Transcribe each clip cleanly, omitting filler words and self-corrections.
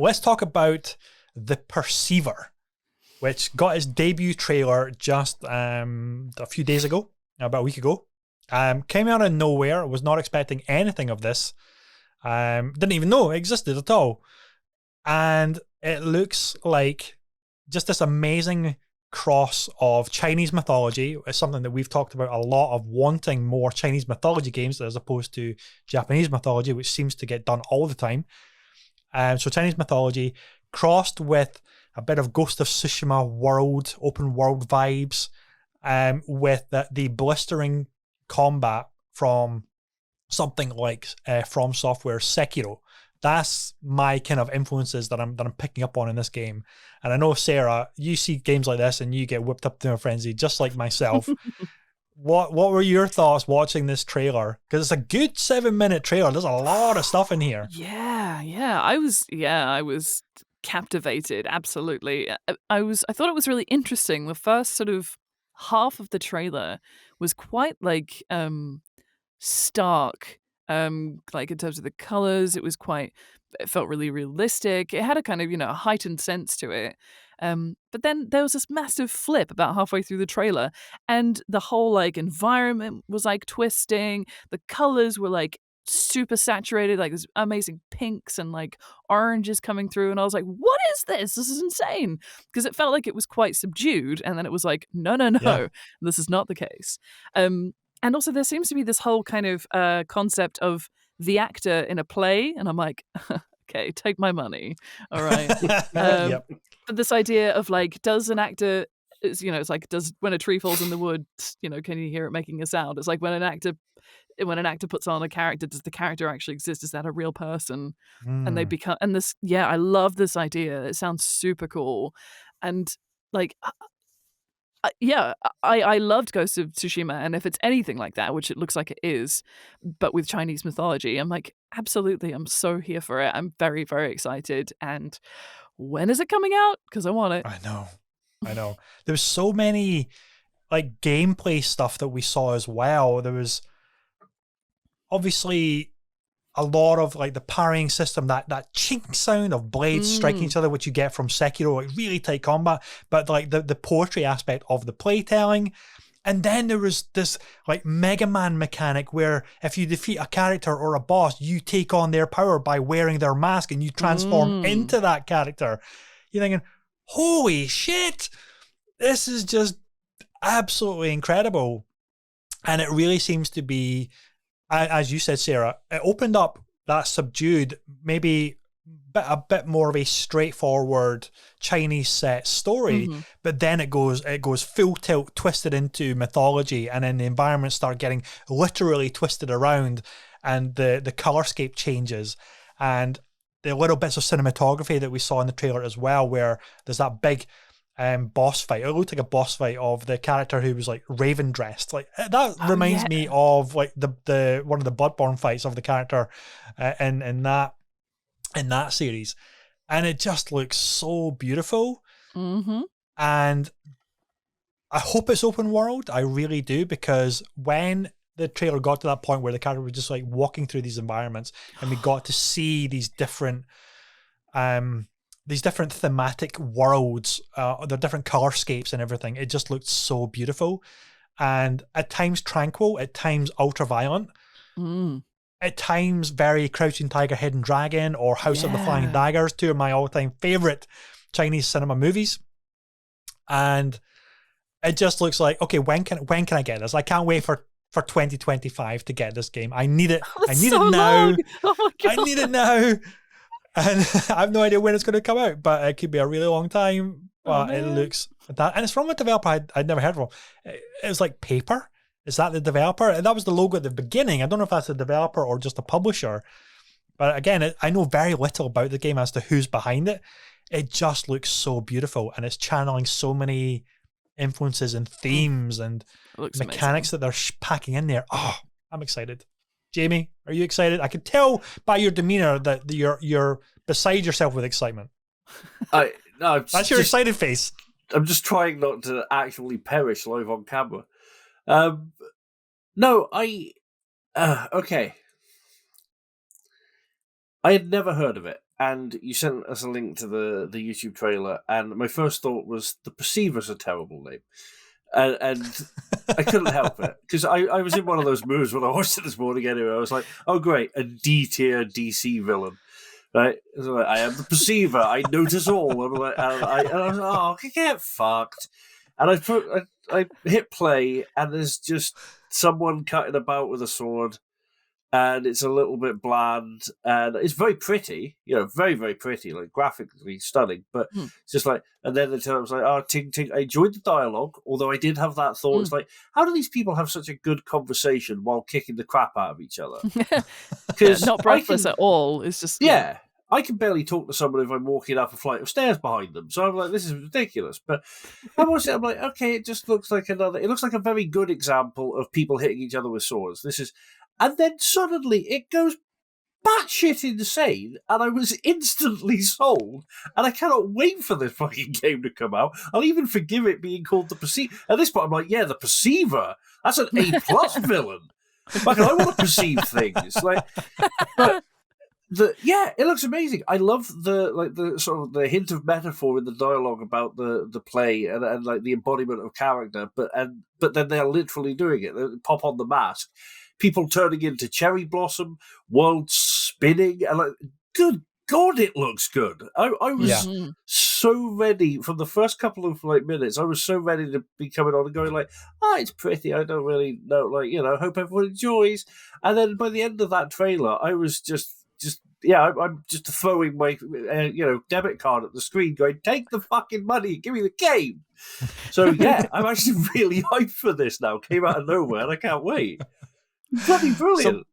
Let's talk about The Perceiver, which got its debut trailer just a few days ago, about a week ago. Came out of nowhere. Was not expecting anything of this. Didn't even know it existed at all. And it looks like just this amazing cross of Chinese mythology. It's something that we've talked about a lot, of wanting more Chinese mythology games as opposed to Japanese mythology, which seems to get done all the time. So Chinese mythology crossed with a bit of Ghost of Tsushima world, open world vibes, with the blistering combat from something like From Software's Sekiro. That's my kind of influences that I'm picking up on in this game. And I know, Sarah, you see games like this and you get whipped up to a frenzy, just like myself. What were your thoughts watching this trailer? Because it's a good 7-minute trailer. There's a lot of stuff in here. Yeah. I was captivated. Absolutely. I thought it was really interesting. The first sort of half of the trailer was quite like stark. Like in terms of the colors, it felt really realistic. It had a kind of, a heightened sense to it. But then there was this massive flip about halfway through the trailer, and the whole like environment was like twisting. The colors were like super saturated, like there's amazing pinks and like oranges coming through, and I was like, what is this? This is insane. Because it felt like it was quite subdued, and then it was like, no, Yeah. this is not the case. And also there seems to be this whole kind of concept of the actor in a play, and I'm like, okay, take my money. All right. Yep. But this idea of like, does an actor, it's like, does when a tree falls in the woods, can you hear it making a sound? It's like when an actor puts on a character, does the character actually exist? Is that a real person? And they become, and this, I love this idea. It sounds super cool. And like, I loved Ghost of Tsushima, and if it's anything like that, which it looks like it is, but with Chinese mythology, I'm like, absolutely, I'm so here for it. I'm very, very excited. And when is it coming out? Because I want it. I know. There was so many like gameplay stuff that we saw as well. There was obviously a lot of like the parrying system, that chink sound of blades striking each other, which you get from Sekiro, like really tight combat, but like the poetry aspect of the playtelling. And then there was this like Mega Man mechanic where if you defeat a character or a boss, you take on their power by wearing their mask and you transform into that character. You're thinking, holy shit, this is just absolutely incredible. And it really seems to be, as you said, Sarah, it opened up that subdued, maybe a bit more of a straightforward Chinese set story, but then it goes full tilt, twisted into mythology, and then the environments start getting literally twisted around, and the colorscape changes, and the little bits of cinematography that we saw in the trailer as well, where there's that big boss fight. It looked like a boss fight of the character who was like raven dressed. Like that reminds me of like the one of the Bloodborne fights of the character in that series, and it just looks so beautiful. And I hope it's open world. I really do, because when the trailer got to that point where the character was just like walking through these environments, and we got to see these different thematic worlds, the different colorscapes and everything. It just looked so beautiful, and at times tranquil, at times ultra violent, at times very Crouching Tiger, Hidden Dragon, or House of the Flying Daggers, two of my all-time favorite Chinese cinema movies. And it just looks like, okay, when can I get this? I can't wait for 2025 to get this game. I need it. I need it now. Long. Oh my God. I need it now. And I have no idea when it's going to come out, but it could be a really long time. But it looks that, and it's from a developer I'd never heard of. It was like Paper. Is that the developer? And that was the logo at the beginning. I don't know if that's a developer or just a publisher. But again, I know very little about the game as to who's behind it. It just looks so beautiful, and it's channeling so many influences and themes and mechanics that they're packing in there. Oh, I'm excited. Jamie, are you excited? I can tell by your demeanor that you're beside yourself with excitement. No, that's your excited face. I'm just trying not to actually perish live on camera. Okay. I had never heard of it. and you sent us a link to the YouTube trailer, and my first thought was the Perceiver's a terrible name, and I couldn't help it because I was in one of those moods when I watched it this morning. Anyway, I was like, "Oh great, a D-tier DC villain." Right, so like, I am the Perceiver. I notice all. And I was like, "Oh, get fucked!" And I hit play, and there's just someone cutting about with a sword, and it's a little bit bland, and it's very pretty, very, very pretty, like graphically stunning. But it's just like, and then the time I was like, "Oh, ting ting." I enjoyed the dialogue, although I did have that thought. It's like, how do these people have such a good conversation while kicking the crap out of each other? Because not breathless at all. It's just I can barely talk to someone if I'm walking up a flight of stairs behind them. So I'm like, this is ridiculous. But I'm like, okay, it just looks like it looks like a very good example of people hitting each other with swords. And then suddenly it goes batshit insane, and I was instantly sold, and I cannot wait for this fucking game to come out. I'll even forgive it being called the Perceiver. At this point, I'm like, yeah, the Perceiver. That's an A+ villain. Like, I want to perceive things. But it looks amazing. I love the sort of the hint of metaphor in the dialogue about the play and like the embodiment of character. But then they're literally doing it. They pop on the mask, people turning into cherry blossom, worlds spinning, and like, good God, it looks good. I was so ready from the first couple of minutes. I was so ready to be coming on and going like, it's pretty. I don't really know, hope everyone enjoys. And then by the end of that trailer, I was I'm just throwing my debit card at the screen, going, "Take the fucking money, give me the game." So yeah, I'm actually really hyped for this now. Came out of nowhere, and I can't wait. Bloody brilliant.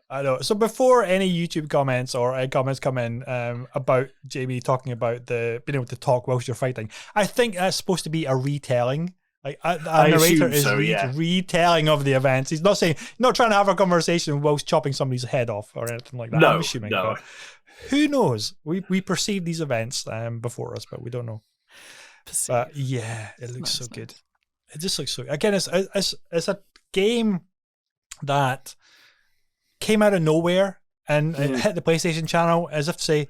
I know. So before any YouTube comments or comments come in about Jamie talking about being able to talk whilst you're fighting, I think that's supposed to be a retelling. Like a narrator is retelling of the events. He's not trying to have a conversation whilst chopping somebody's head off or anything like that. No, I'm assuming. No. Who knows? We perceive these events before us, but we don't know. But yeah, it looks so good. It just looks so. Again, it's a game that came out of nowhere and it hit the PlayStation channel as if to say,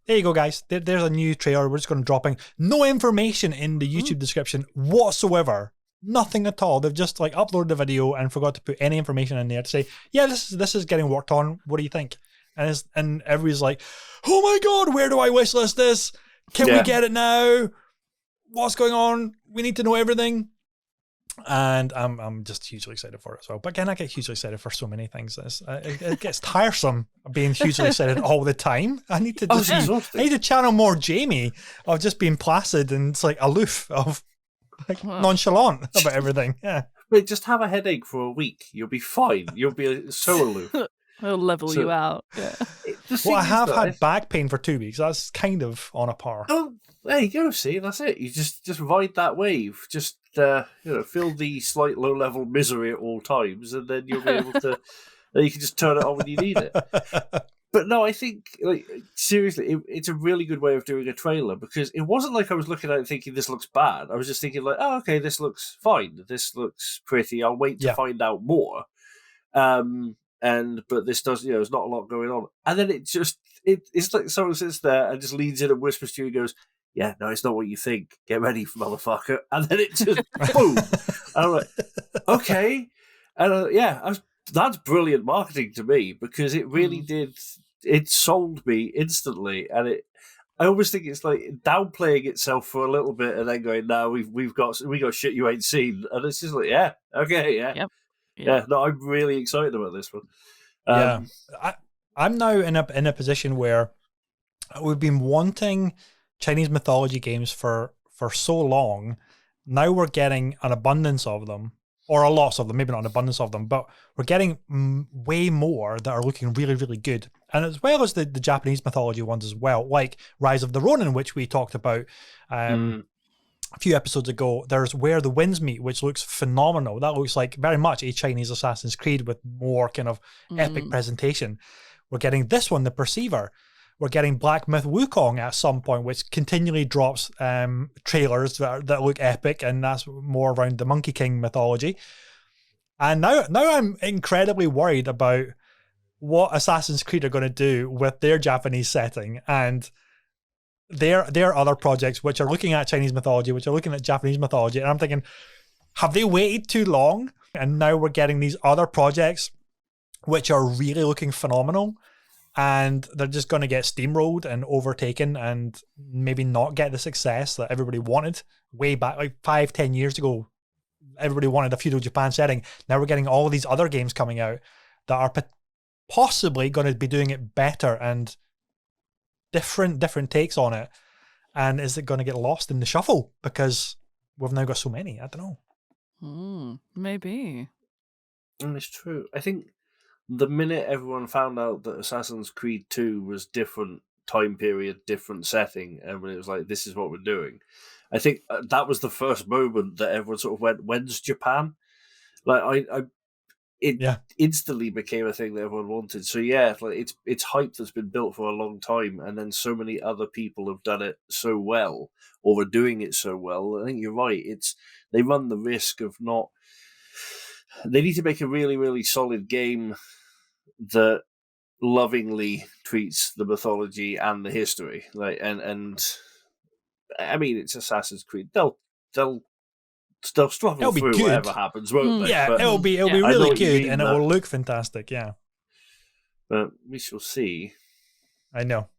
there you go, guys. There's a new trailer. We're just going to drop in. No information in the YouTube description whatsoever. Nothing at all. They've just uploaded the video and forgot to put any information in there to say, yeah, this is getting worked on. What do you think? And everybody's like, oh my God, where do I wishlist this? Can we get it now? What's going on? We need to know everything. And I'm just hugely excited for it as well. But again, I get hugely excited for so many things. It gets tiresome being hugely excited all the time. I need to channel more Jamie of just being placid and aloof, of nonchalant about everything. Yeah. Wait, just have a headache for a week. You'll be fine. You'll be so aloof. It'll level you out. Yeah. Well, I have had back pain for 2 weeks. That's kind of on a par. Oh, there you go. See, that's it. You just ride that wave. Just feel the slight low-level misery at all times, and then you'll be able to. Then you can just turn it on when you need it. But no, I think seriously, it's a really good way of doing a trailer, because it wasn't like I was looking at it thinking this looks bad. I was just thinking oh, okay, this looks fine. This looks pretty. I'll wait to find out more. But this does, there's not a lot going on. And then it's like someone sits there and just leans in and whispers to you and goes, yeah, no, it's not what you think. Get ready, motherfucker. And then it just, boom. And I'm like, okay. And that's brilliant marketing to me, because it really it sold me instantly. And I always think it's like downplaying itself for a little bit and then going, no, we got shit you ain't seen. And it's just like, yeah, okay, yeah. Yep. Yeah, no, I'm really excited about this one. I'm now in a position where we've been wanting Chinese mythology games for so long. Now we're getting an abundance of them, or a lot of them, maybe not an abundance of them, but we're getting way more that are looking really, really good. And as well as the Japanese mythology ones as well, like Rise of the Ronin, which we talked about a few episodes ago. There's Where the Winds Meet, which looks phenomenal. That looks like very much a Chinese Assassin's Creed with more kind of epic presentation. We're getting this one, The Perceiver. We're getting Black Myth Wukong at some point, which continually drops trailers that look epic, and that's more around the Monkey King mythology. And now I'm incredibly worried about what Assassin's Creed are going to do with their Japanese setting and their other projects, which are looking at Chinese mythology, which are looking at Japanese mythology. And I'm thinking, have they waited too long? And now we're getting these other projects, which are really looking phenomenal. And they're just going to get steamrolled and overtaken and maybe not get the success that everybody wanted way back, like 5-10 years ago. Everybody wanted a feudal Japan setting. Now we're getting all these other games coming out that are possibly going to be doing it better and different takes on it. And is it going to get lost in the shuffle because we've now got so many? I don't know. Maybe. And it's true. I think the minute everyone found out that Assassin's Creed 2 was different time period, different setting, and when it was like, this is what we're doing, I think that was the first moment that everyone sort of went, when's Japan? Like, it instantly became a thing that everyone wanted. So yeah, like it's hype that's been built for a long time, and then so many other people have done it so well, or are doing it so well. I think you're right. They run the risk of not. They need to make a really, really solid game that lovingly treats the mythology and the history. Like, and I mean, it's Assassin's Creed. They'll struggle through whatever happens, won't they? Yeah, but it'll be really good, and it will look fantastic. Yeah, but we shall see. I know.